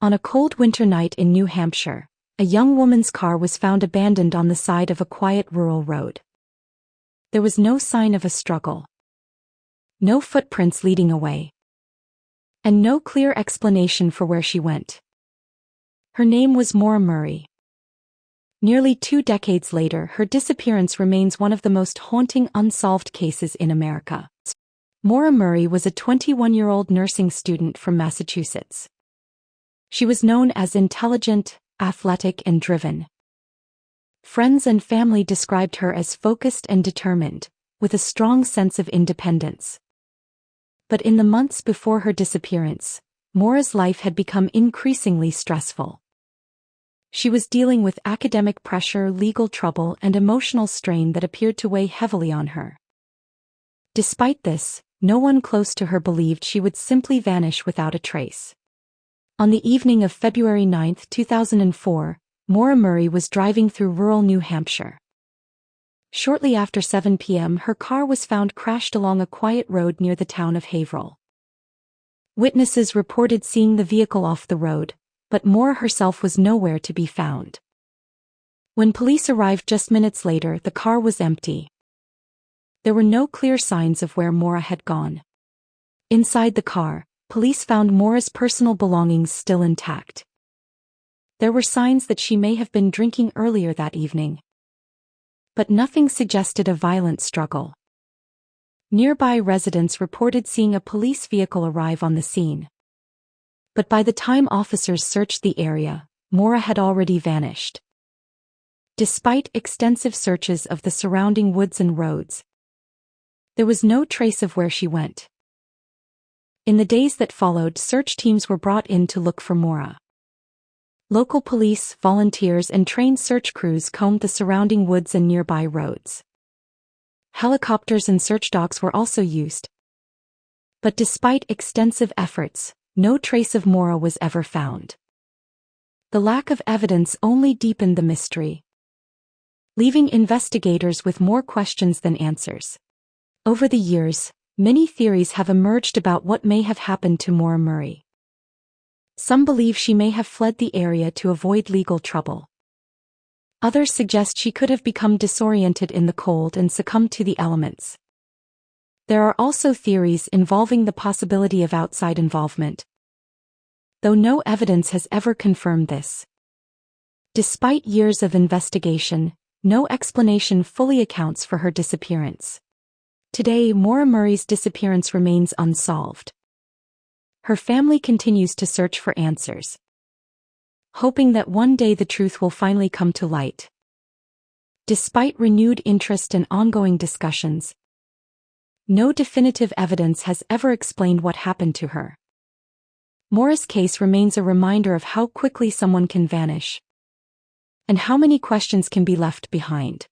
On a cold winter night in New Hampshire, a young woman's car was found abandoned on the side of a quiet rural road. There was no sign of a struggle, no footprints leading away, and no clear explanation for where she went. Her name was Maura Murray. Nearly 2 decades later, her disappearance remains one of the most haunting unsolved cases in America. Maura Murray was a 21-year-old nursing student from Massachusetts. She was known as intelligent, athletic, and driven. Friends and family described her as focused and determined, with a strong sense of independence. But in the months before her disappearance, Maura's life had become increasingly stressful. She was dealing with academic pressure, legal trouble, and emotional strain that appeared to weigh heavily on her. Despite this, no one close to her believed she would simply vanish without a trace. On the evening of February 9, 2004, Maura Murray was driving through rural New Hampshire. Shortly after 7 p.m., her car was found crashed along a quiet road near the town of Haverhill. Witnesses reported seeing the vehicle off the road, but Maura herself was nowhere to be found. When police arrived just minutes later, the car was empty. There were no clear signs of where Maura had gone. Inside the car, police found Maura's personal belongings still intact. There were signs that she may have been drinking earlier that evening, but nothing suggested a violent struggle. Nearby residents reported seeing a police vehicle arrive on the scene. But by the time officers searched the area, Maura had already vanished. Despite extensive searches of the surrounding woods and roads, there was no trace of where she went. In the days that followed, search teams were brought in to look for Maura. Local police, volunteers, and trained search crews combed the surrounding woods and nearby roads. Helicopters and search dogs were also used. But despite extensive efforts, no trace of Maura was ever found. The lack of evidence only deepened the mystery, leaving investigators with more questions than answers. Over the years, many theories have emerged about what may have happened to Maura Murray. Some believe she may have fled the area to avoid legal trouble. Others suggest she could have become disoriented in the cold and succumbed to the elements. There are also theories involving the possibility of outside involvement, though no evidence has ever confirmed this. Despite years of investigation, no explanation fully accounts for her disappearance. Today, Maura Murray's disappearance remains unsolved. Her family continues to search for answers, hoping that one day the truth will finally come to light. Despite renewed interest and ongoing discussions, no definitive evidence has ever explained what happened to her. Maura's case remains a reminder of how quickly someone can vanish, and how many questions can be left behind.